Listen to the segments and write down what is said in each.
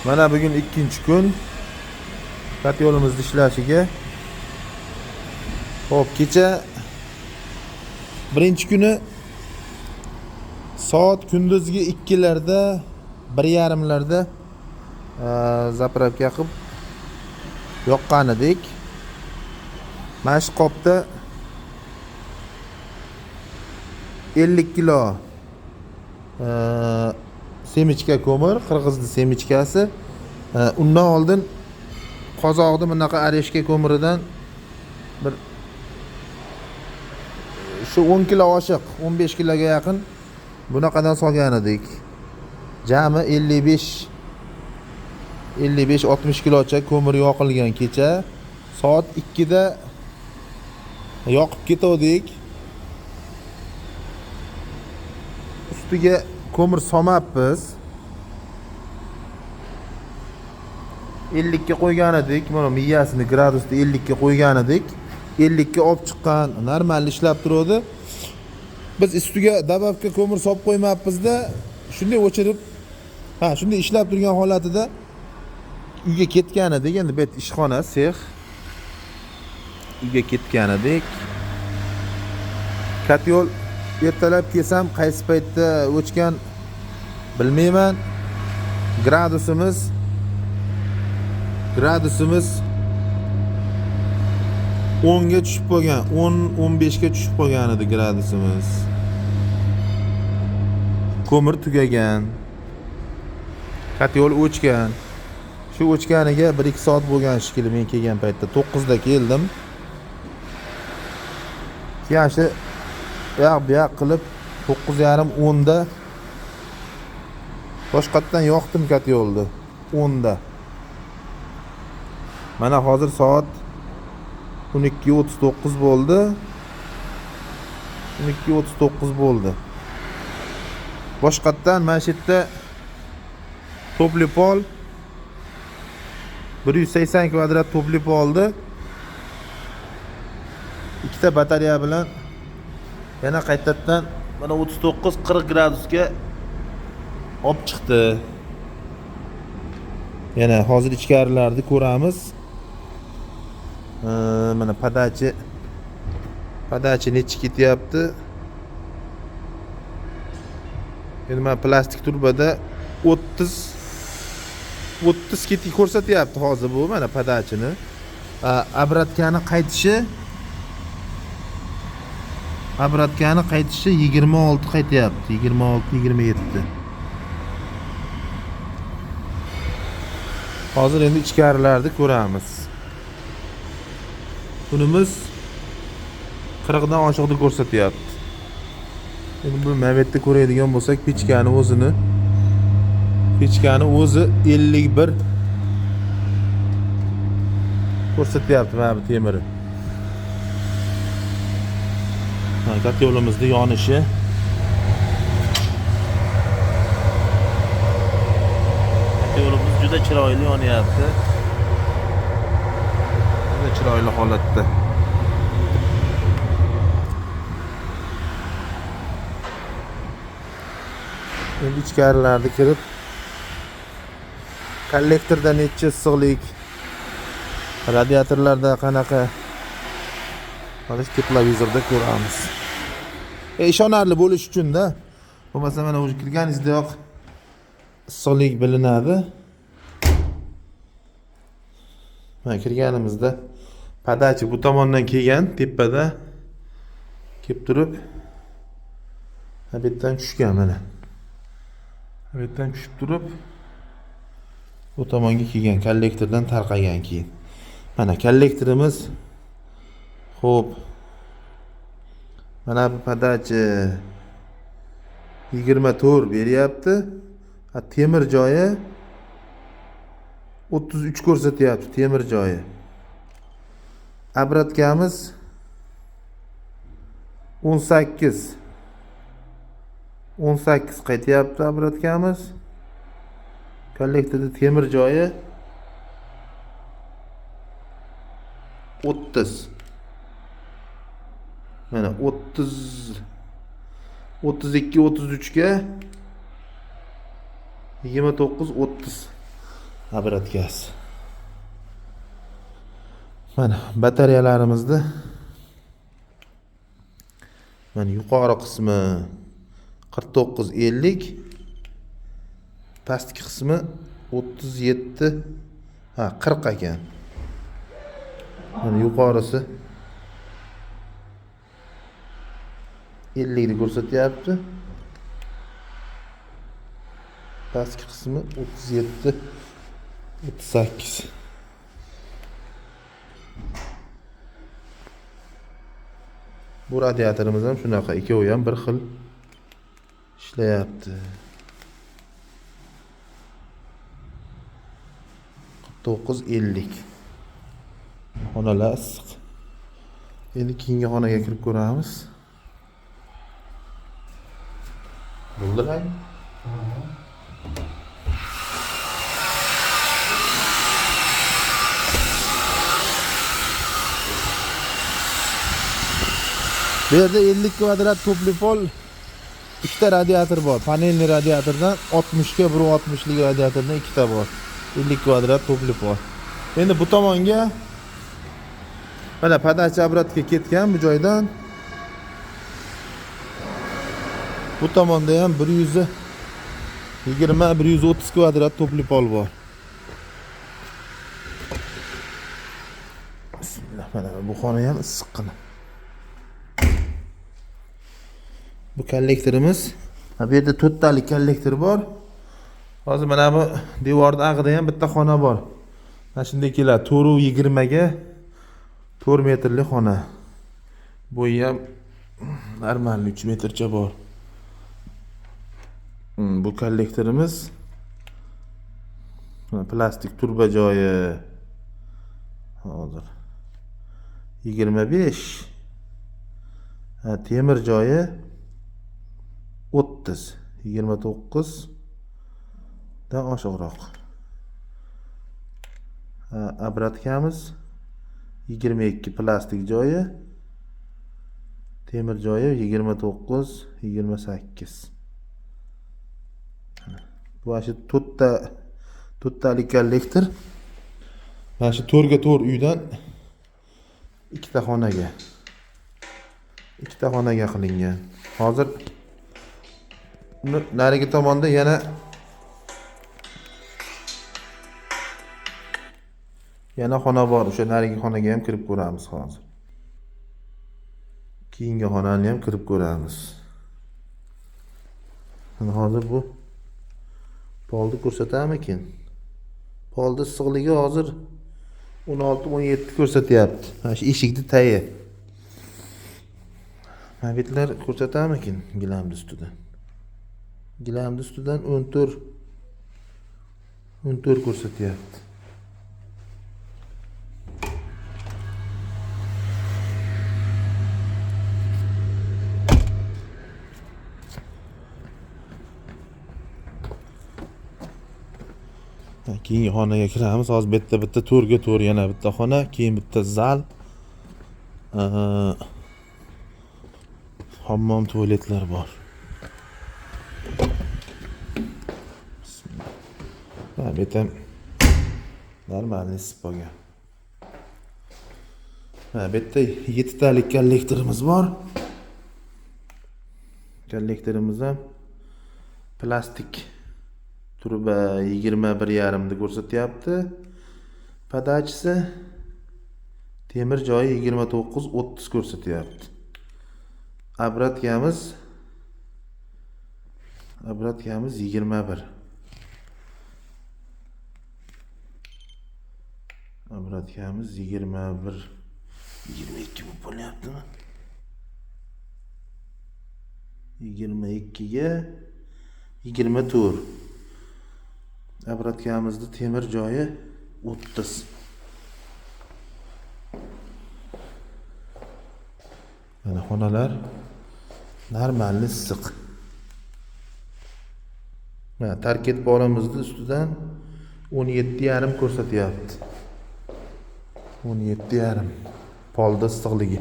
Mana bugun ikkinchi kun kat yo'limizni ishlashiga. Xo'p, kecha birinchi kuni soat kunduzgi 2 larda, 1:30 larda zapravka qilib yoqqan edik. Mana shu qopda 50 kilo semichka ko'mir, qirg'izning semichkasi. Undan oldin qozoqda bunaqa areshka ko'miridan bir shu 10 kilo oshiq, 15 kiloga yaqin bunaqadan solgan edik. Jami 55-60 kilocha ko'mir yoqilgan kecha. Soat 2 da yoqib ketdik. Ustiga ko'mir solmabmiz. 50 ga qo'ygan edik. Mana miyasini gradusda 50 ga qo'ygan edik. 50 ga olib chiqqan, normal ishlab turadi. Biz ustiga dababga ko'mir solib qo'ymabmiz-da, shunday o'chirib, shunday ishlab turgan holatida uyga ketgan edik. Endi bu ishxona, sex. Uyga ketgan edik. Kat yo'l ertalab kelsam, qaysi paytda o'chgan bilmayman. Gradusimiz 10 ga tushib qolgan, 10-15 ga tushib qolgan edi gradusimiz. Ko'mir tugagan. Kat yo'l o'chgan. Shu o'chganiga 1-2 soat bo'lgan shekilli men kelgan paytda 9 da keldim. Keyin yoq qilib 9:30-10 da boshqatdan yoqdim kat yo'lni 10 da. Mana hozir soat 12:39 bo'ldi. 12:39 bo'ldi. Boshqatdan mana shu yerda topli pol 180 kvadrat topli polni ikkita batareya bilan yana qaytadan mana 39-40 gradusga olib chiqdi. Yana hozir ichkarilarni ko'ramiz. Mana padachi necha ketyapti. Endi mana plastik turbada 30 ketib ko'rsatyapti hozir bu mana padachini. Abratkani qaytishi 26 qaytyapti. 26-27. Hozir endi ichkarilarni ko'ramiz. Kunimiz 40 dan oshiqda ko'rsatyapti. Endi bu mavetda ko'radigan bo'lsak, pechkani o'zi 51 ko'rsatyapti mana bu temiri. Kat yo'limizda yonishi. Yo'limiz juda chiroyli yonyapti. Juda chiroyli holatda. Endi ichkarilarga kirib kollektorda necha issiqlik, radiatorlarda qanaqa hozir televizorda ko'ramiz. Ishonarli bo'lish uchun-da. Bo'lmasa mana o'sha kirganingizdayoq issiqlik bilinadi. Mana kirganimizda padachi bu tomondan kelgan, tepada kelib turib bu yerdan tushgan mana. Bu yerdan tushib turib bu tomonga kelgan, kollektordan tarqagan keyin. Mana kollektorimiz. Xo'p. Mana bu padachi 24 beryapti. Temir joyi 33 ko'rsatyapti, temir joyi. Abratkamiz 18 qaytyapti abratkamiz. Kollektorda temir joyi 30. Mana 32-33 ga 29-30 Obratgasi. Mana batareyalarimizni mana yuqori qismi 4950, pastki qismi 37, 40 ekan. Mana yuqorisi 50 ni ko'rsatyapti. Pastki qismi 37, 38. Bu radiatorimiz ham shunaqa, ikkovi ham bir xil ishlayapti. 4950. Xonalar issiq. Endi keyingi xonaga kirib ko'ramiz. Bo'ldirang. Bu yerda 50 kvadrat topli pol, ikkita radiator bor. Panelli radiatordan 60 ga 160 lik radiatordan ikkita bor. 50 kvadrat topli pol. Endi bu tomonga mana podacha obratga ketgan bu joydan. Bu tomonda ham 120-130 kvadrat topli pol bor. Bismillah, mana bu xona ham issiqqina. Bu kollektorimiz. Bu yerda 4 talik kollektor bor. Hozir mana bu devorning ag'ida ham bitta xona bor. Mana shunday keladi. 420 ga 4 metrli xona. Bo'yi ham normal 3 metrcha bor. Bu kollektorimiz. Plastik turba joyi. Hozir 25. Temir joyi 30, 29 dan oshiqroq. Obratkamiz 22, plastik joyi, temir joyi 29, 28. Bu shu 4 talik kollektor. Mana shu 4 ga 4 uydan ikkita xonaga qilingan. Hozir narigi tomonda yana xona bor. O'sha narigi xonaga ham kirib ko'ramiz hozir. Keyingi xonani ham kirib ko'ramiz. Hozir bu polni ko'rsatamikin? Polni issiqligi hozir 16-17 ko'rsatyapti. Mana shu eshikni tayi. Mabitlar ko'rsatamikin gilamni ustidan? Gilamni ustidan 14 ko'rsatyapti. Keyingi xonaga kiramiz. Hozir bitta 4 ga 4 yana bitta xona, keyin bitta zal. Hammom, tualetlar bor. Bu ham normal isib bo'lgan. Bu yerda 7 talik kollektorimiz bor. Kollektorimiz ham plastik turba 21,5 ni ko'rsatyapti. Podachisi temir joyi 29-30 ko'rsatyapti. Obratkamiz 21. Obratkamiz 21, 22 bo'lib bo'lyaptimi? 22 ga 24. Obratkamizda temir joyi 30. Mana xonalar normal issiq. Mana tarket polimizni ustidan 17,5 ko'rsatyapti. 17,5 polda issiqligi.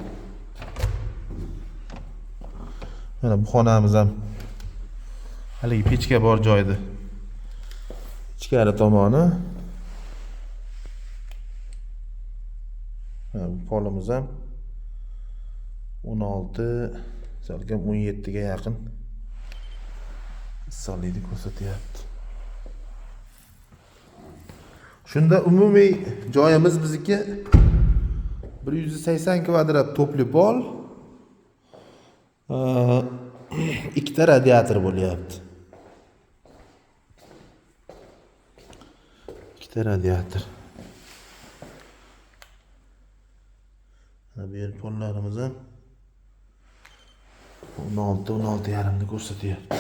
Mana bu xonamiz ham haligi pechka bor joyda. Ichkari tomoni polimiz ham 16, salkam 17 ga yaqin issiqlikni ko'rsatyapti. Shunda umumiy joyimiz bizniki 180 kvadrat to'pli pol, ikkita radiator bo'lyapti. Ikkita radiator. Bu yer pollarimiz ham 16 ni ko'rsatyapti.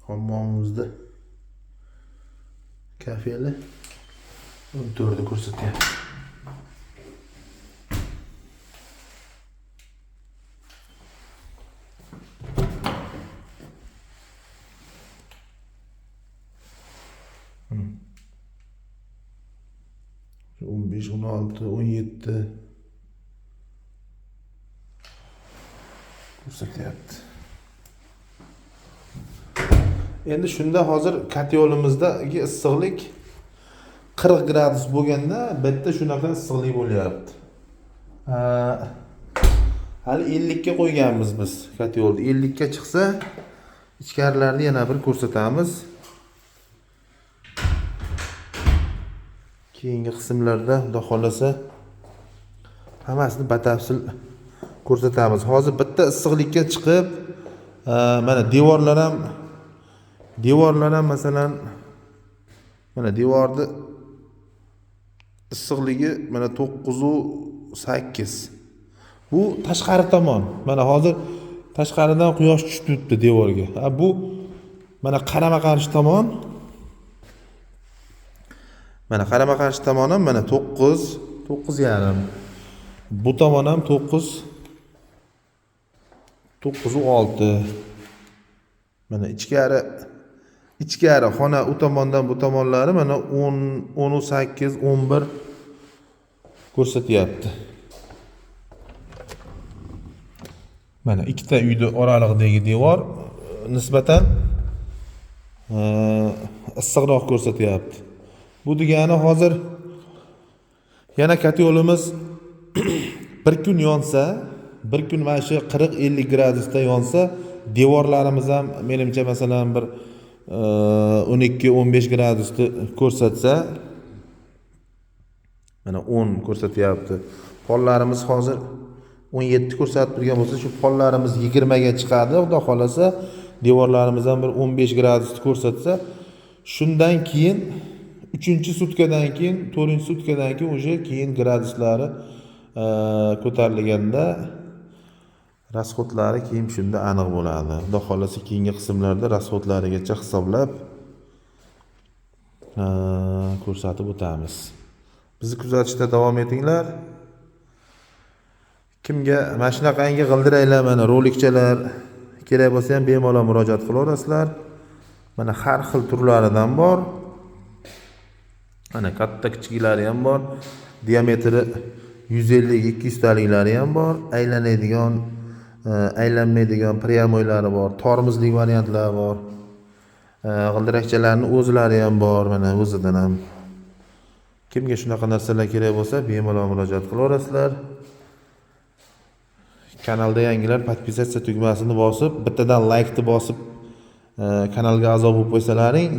Hammomimizda kafeli 14 ko'rsatyapti. On 15, 16, 17 ko'rsatyapti. Endi shunda hozir kotyolimizdagi issiqlik 40 gradus bo'lganda bitta shunaqa issiqlik bo'lyapti. Hali 50 ga qo'yganmiz biz kotyolni. 50 ga chiqsa, ichkarilarni yana bir ko'rsatamiz. Keyingi qismlarda xudo xolasa hammasini batafsil ko'rsatamiz. Hozir bitta issiqlikka chiqib, mana devorlar ham masalan mana devorni issiqligi mana 9.8. Bu tashqari tomon. Mana hozir tashqaridan quyosh tushib turibdi devorga. Bu mana qarama-qarshi tomon. Mana qarama-qarshi tomon ham mana 9.5. Bu tomon ham 9.6. Mana ichkari xona u tomondan bu tomonlari mana 10.8, 11 ko'rsatyapti. Mana ikkita uyning oralig'idagi devor nisbatan issiqroq ko'rsatyapti. Bu degani hozir yana kotyolimiz bir kun yonsa, bir kun mana shu 40-50 gradusda yonsa, devorlarimiz ham menimcha masalan bir 12-15 gradusda ko'rsatsa, mana 10 ko'rsatyapti. Pollarimiz hozir 17 ko'rsatib turgan bo'lsa, shu pollarimiz 20 ga chiqadi. Xudo xolasa, devorlarimiz ham bir 15 gradusda ko'rsatsa, shundan keyin 3-sutkadan keyin, 4-sutkadan keyin o'sha keyin graduslari ko'tarilganda rasxodlari keyin shunda aniq bo'ladi. Xudo xolasa keyingi qismlarda rasxodlarigacha hisoblab ko'rsatib o'tamiz. Bizni kuzatishda davom etinglar. Kimga mana shunaqangi g'ildiraylar, mana rolikchalar kerak bo'lsa ham bemalol murojaat qilaverasizlar. Mana har xil turlaridan bor. Mana katta kichiklari ham bor. Diametri 150-200 taliklari ham bor. Aylanadigan, aylanmaydigan pryamoylari bor. Tormozli variantlari bor. G'ildirakchalarning o'zlari ham bor, mana o'zidan ham. Kimga shunaqa narsalar kerak bo'lsa, bemalol murojaat qilaverasizlar. Kanalda yangilar podpisatsiya tugmasini bosib, bittadan like ni bosib, kanalga a'zo bo'lib qo'ysalaring,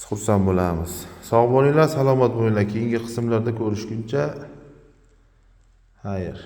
xursand bo'lamiz. Sog' bo'linglar, salomat bo'linglar. Keyingi qismlarda ko'rishguncha xayr.